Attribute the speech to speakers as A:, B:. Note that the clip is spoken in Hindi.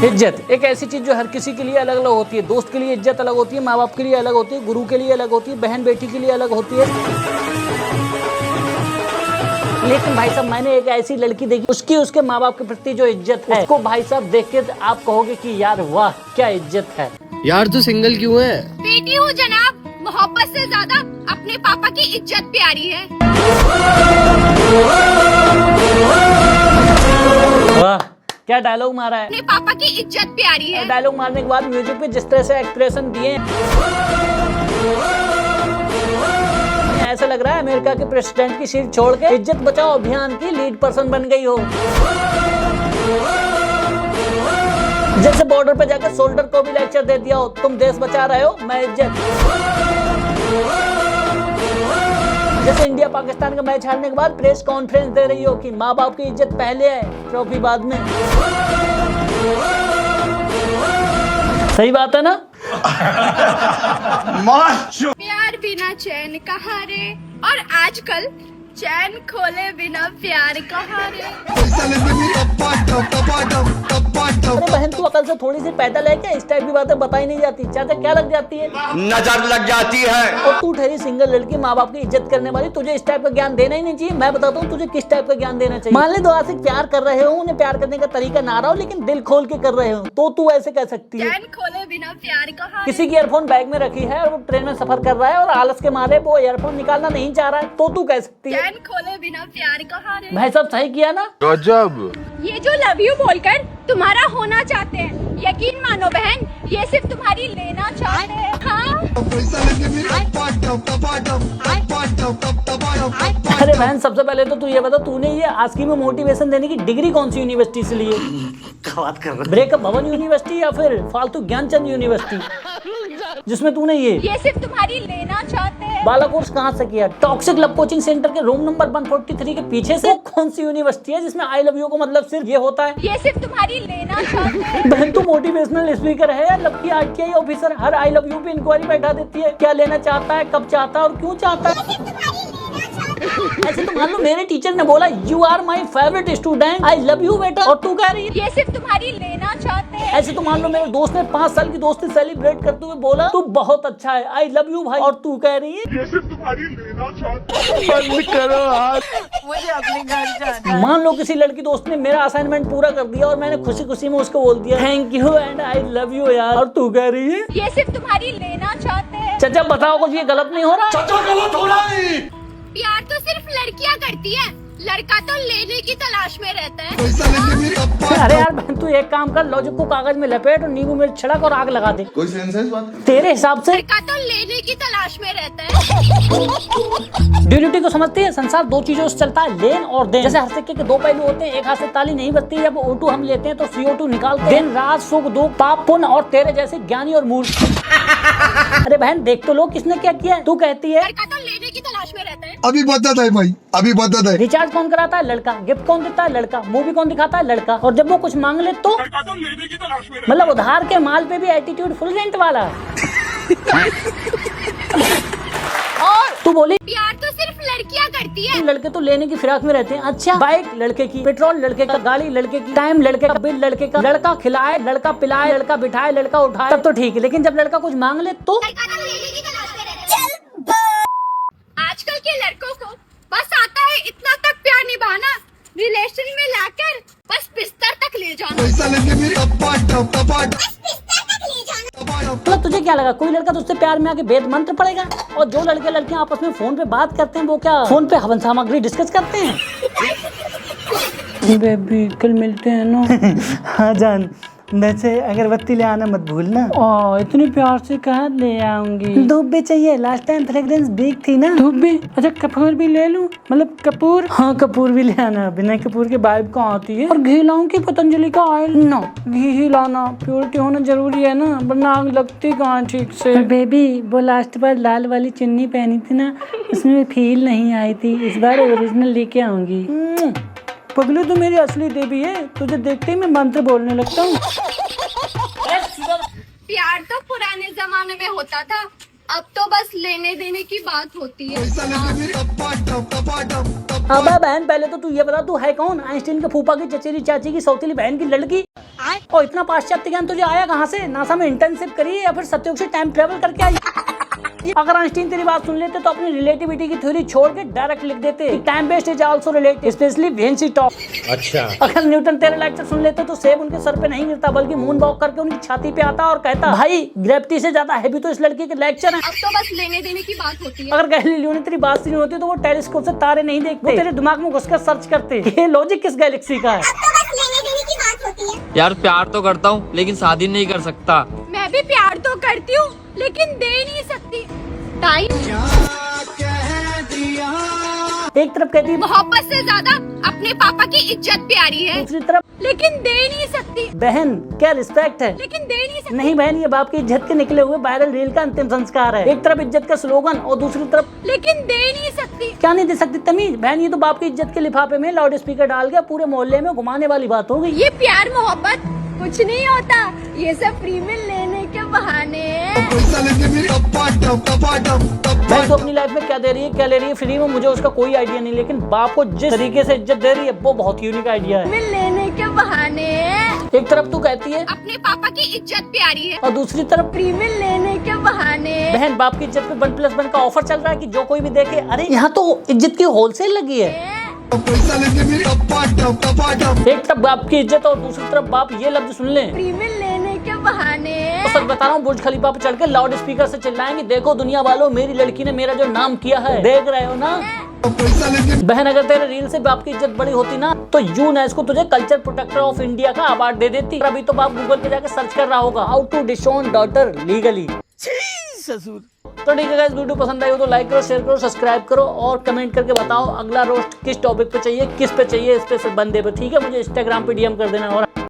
A: इज्जत एक ऐसी चीज जो हर किसी के लिए अलग अलग होती है। दोस्त के लिए इज्जत अलग होती है, माँ बाप के लिए अलग होती है, गुरु के लिए अलग होती है, बहन बेटी के लिए अलग होती है। लेकिन भाई साहब मैंने एक ऐसी लड़की देखी, उसकी उसके माँ बाप के प्रति जो इज्जत है, उसको भाई साहब देख के आप कहोगे कि यार वाह क्या इज्जत है।
B: यार तू सिंगल क्यों है?
C: बेटी हूँ जनाब, मोहब्बत से ज्यादा अपने पापा की इज्जत प्यारी है।
A: वाह क्या डायलॉग मारा है।
C: अपने पापा की इज्जत प्यारी है।
A: डायलॉग मारने के बाद म्यूजिक पे जिस तरह से एक्सप्रेशन दिए, ऐसा लग रहा है अमेरिका के प्रेसिडेंट की सीट छोड़ के इज्जत बचाओ अभियान की लीड पर्सन बन गई हो। जैसे बॉर्डर पे जाकर सोल्डर को भी लेक्चर दे दिया हो, तुम देश बचा रहे हो, मैं इज्जत। जैसे इंडिया पाकिस्तान का मैच हारने के बाद प्रेस कॉन्फ्रेंस दे रही हो कि माँ बाप की इज्जत पहले है, ट्रॉफी बाद में। सही बात है ना?
C: प्यार बिना चैन कहाँ रे, और आजकल चैन खोले बिना प्यार कहाँ रे।
A: अरे बहन तू अकल से थोड़ी सी पैदल है क्या? इस टाइप की बातें बताई नहीं जाती। चाचा क्या लग जाती है?
D: नजर लग जाती है।
A: और तू ठहरी सिंगल लड़की, माँ बाप की इज्जत करने वाली, तुझे इस टाइप का ज्ञान देना ही नहीं चाहिए। मैं बताता हूँ तुझे किस टाइप का ज्ञान देना चाहिए। मान ले दो आशिक प्यार कर रहे हो, उन्हें प्यार करने का तरीका ना रहा हो, लेकिन दिल खोल के कर रहे हो, तो तू ऐसे कह सकती है।
C: चैन खोले बिना प्यार कहाँ।
A: किसी की ईयरफोन बैग में रखी है और वो ट्रेन में सफर कर रहा है और आलस के मारे वो ईयरफोन निकालना नहीं चाह रहा है, तो तू कह सकती है।
C: चैन खोले बिना प्यार कहाँ रे।
A: भाई साहब सही किया ना?
B: गजब।
C: ये जो लव यू बोलकर तुम्हारा होना चाहते हैं, यकीन मानो बहन ये सिर्फ तुम्हारी लेना चाहते हैं। हाँ?
A: अरे बहन सबसे पहले तो तू ये बता, तूने ये आस्की में मोटिवेशन देने की डिग्री कौन सी यूनिवर्सिटी से ली है?
D: बात कर रहे
A: ब्रेकअप भवन यूनिवर्सिटी या फिर फालतू ज्ञानचंद यूनिवर्सिटी जिसमें तूने ये
C: सिर्फ तुम्हारी लेना चाहते हैं।
A: बाला कोर्स कहाँ से किया? टॉक्सिक लव कोचिंग सेंटर के रूम नंबर 143 के पीछे से। वो कौन सी यूनिवर्सिटी है जिसमें आई लव यू को मतलब सिर्फ ये होता है?
C: ये सिर्फ तुम्हारी लेना चाहते हैं।
A: बहन तू मोटिवेशनल स्पीकर है या लव की RTI officer? Her I love you पे इंक्वायरी बैठा देती है, क्या लेना चाहता है, कब चाहता है और क्यों चाहता है। ऐसे तो मान लो मेरे टीचर ने बोला you are my favourite student, I love you बेटा, और तू कह रही है
C: ये सिर्फ तुम्हारी लेना चाहते हैं।
A: ऐसे तो मान लो मेरे दोस्त ने 5 साल की दोस्ती सेलिब्रेट करते हुए बोला तू बहुत अच्छा है, आई लव यू भाई, और तू कह रही है
D: ये सिर्फ तुम्हारी लेना चाहती है। बंद करो हाथ।
C: मुझे अपने घर जाना।
A: मान लो किसी लड़की दोस्त ने मेरा असाइनमेंट पूरा कर दिया और मैंने खुशी खुशी में उसको बोल दिया thank you and I love you यार, और तू कह रही है
C: ये सिर्फ तुम्हारी लेना चाहते हैं।
A: चाचा बताओ कुछ ये गलत नहीं हो रहा?
D: चाचा गलत हो रहा है।
C: प्यार तो सिर्फ लड़कियां करती है, लड़का तो लेने की तलाश में रहता है।
A: अरे यार बहन तू एक काम कर, लॉजिक को कागज में लपेट और नींबू मिर्च छिड़क और आग लगा दे।
D: कोई सेंस है इस बात में?
A: तेरे हिसाब से
C: लड़का तो लेने की तलाश में रहता है।
A: ड्यूलिटी को समझती है? संसार दो चीजों से चलता है, लेन और देन। जैसे हर सिक्के के दो पहलू होते हैं, एक हाथ से ताली नहीं बजती। जब O2 हम लेते हैं तो CO2 निकालते हैं। दिन रात सुख दुख पाप पुण्य और तेरे जैसे ज्ञानी और मूर्ख। अरे बहन देख तो लो किसने क्या किया है। तू कहती है
C: लड़का तो लेने की तलाश में रहता है।
E: अभी बदत है भाई, अभी बदत है।
A: रिचार्ज कौन कराता है? लड़का। गिफ्ट कौन देता है? लड़का। मूवी कौन दिखाता है? लड़का। और जब वो कुछ मांग ले तो
D: लड़का तो लेने की तलाश में
A: मतलब उधार के माल पे भी एटीट्यूड फुल रेंट वाला। और तू बोली
C: प्यार तो सिर्फ लड़कियां करती है।
A: लड़के तो लेने की फिराक में रहते हैं। अच्छा बाइक लड़के की, पेट्रोल लड़के का, गाड़ी लड़के की, टाइम लड़के का, बिल लड़के का, लड़का खिलाए, लड़का पिलाए, लड़का बिठाए, लड़का उठाए, तब तो ठीक है। लेकिन जब लड़का कुछ मांग ले तो
C: लड़का तो लेने की तलाश में रहता है। आजकल के लड़कों को बस आता है इतना तक प्यार निभाना, रिलेशन में लाकर बस बिस्तर तक ले जाना।
A: मतलब तुझे क्या लगा कोई लड़का तुझसे प्यार में आके वेद मंत्र पड़ेगा? और जो लड़के लड़कियां आपस में फोन पे बात करते हैं वो क्या फोन पे हवन सामग्री डिस्कस करते हैं? बेबी कल मिलते हैं ना। हाँ जान, वैसे अगरबत्ती ले आना मत भूलना। इतनी प्यार से कहाँ ले आऊंगी? धूप भी चाहिए, लास्ट टाइम फ्रेग्रेंस वीक थी ना। धूप भी? अच्छा कपूर भी ले लूं? मतलब कपूर? हाँ कपूर भी ले आना, बिना कपूर के वाइब कहाँ आती है। और घी लाऊं कि पतंजलि का ऑयल? नो घी ही लाना, प्योरिटी होना जरूरी है ना, वरना आग लगती कहाँ ठीक से। बेबी वो लास्ट बार लाल वाली चुन्नी पहनी थी ना, उसमें फील नहीं आई थी, इस बार ओरिजिनल लेके आऊंगी। पगलू तो मेरी असली देवी है, तुझे देखते ही मैं मंत्र बोलने लगता हूँ।
C: प्यार तो पुराने जमाने में होता था, अब तो बस लेने देने की बात होती है।
A: अब बहन पहले तो तू ये बता तू है कौन? आइंस्टीन के फूफा की चचेरी चाची की सौतेली बहन की लड़की? और इतना पाश्चात्य ज्ञान तुझे आया कहाँ से? नासा में इंटर्नशिप करी है या फिर सत्युग से टाइम ट्रेवल करके आई? अगर आइंस्टीन तेरी बात सुन लेते तो अपनी रिलेटिविटी की थ्योरी छोड़ के डायरेक्ट लिख देते time based is also related specially when she talk.
B: अच्छा।
A: अगर न्यूटन तेरा लेक्चर सुन लेते तो सेब उनके सर पे नहीं गिरता बल्कि मून वॉक करके उनकी छाती पे आता और कहता भाई ग्रेविटी से ज्यादा हैवी तो इस लड़की के लेक्चर है।
C: अब तो बस लेने देने की बात होती है।
A: अगर गैलीलियो ने तेरी बात सुनी होती तो वो टेलीस्कोप से तारे नहीं देखते, वो तेरे दिमाग में घुसकर सर्च करते ये लॉजिक किस गैलेक्सी का है।
F: यार प्यार तो करता हूँ लेकिन शादी नहीं कर सकता।
C: मैं भी प्यार तो करती हूँ लेकिन दे नहीं सकती टाइम।
A: एक तरफ कहती है
C: मोहब्बत से ज्यादा अपने पापा की इज्जत प्यारी है,
A: दूसरी तरफ
C: लेकिन दे नहीं सकती।
A: बहन क्या रिस्पेक्ट है,
C: लेकिन दे नहीं सकती।
A: नहीं बहन ये बाप की इज्जत के निकले हुए वायरल रील का अंतिम संस्कार है। एक तरफ इज्जत का स्लोगन और दूसरी तरफ
C: लेकिन दे नहीं सकती।
A: क्या नहीं दे सकती तमीज। बहन ये तो बाप की इज्जत के लिफाफे में लाउड स्पीकर डाल के पूरे मोहल्ले में घुमाने वाली बात हो गई।
C: ये प्यार मोहब्बत कुछ नहीं होता, ये सब फ्री में लेने के बहाने हैं।
E: पैसा लेके मेरी टपाटम
A: मैं तो अपनी लाइफ में क्या दे रही है क्या ले रही है फ्री में मुझे उसका कोई आइडिया नहीं, लेकिन बाप को जिस तरीके से इज्जत दे रही है वो बहुत यूनिक आइडिया है।
C: में लेने के बहाने हैं।
A: एक तरफ तू कहती है
C: अपने पापा की इज्जत प्यारी है
A: और दूसरी तरफ
C: फ्री में लेने के बहाने।
A: बहन बाप की इज्जत पे 1+1 का ऑफर चल रहा है कि जो कोई भी देखे अरे यहाँ तो इज्जत की होलसेल लगी है।
E: पैसा लेके मेरी टपाटम
A: एक तरफ बाप की इज्जत और दूसरी तरफ बाप ये लफ्ज सुन ले
C: फ्री में लेने के बहाने।
A: तो सच बता रहा हूँ बुर्ज खलीफा पे चढ़ के लाउड स्पीकर से चिल्लाएंगे देखो दुनिया वालों मेरी लड़की ने मेरा जो नाम किया है, देख रहे हो ना।
E: पैसा लेके
A: बहन अगर तेरे रील से बाप की इज्जत बड़ी होती ना तो यूनेस्को तुझे कल्चर प्रोटेक्टर ऑफ इंडिया का अवार्ड दे देती। अभी तो बाप गूगल पे जाके सर्च कर रहा होगा how to disown daughter legally. तो ठीक है गाइस वीडियो पसंद आई हो तो लाइक करो शेयर करो सब्सक्राइब करो और कमेंट करके बताओ अगला रोस्ट किस टॉपिक पे चाहिए किस पे चाहिए इस पे से बंदे पे, ठीक है। मुझे इंस्टाग्राम पे डीएम कर देना और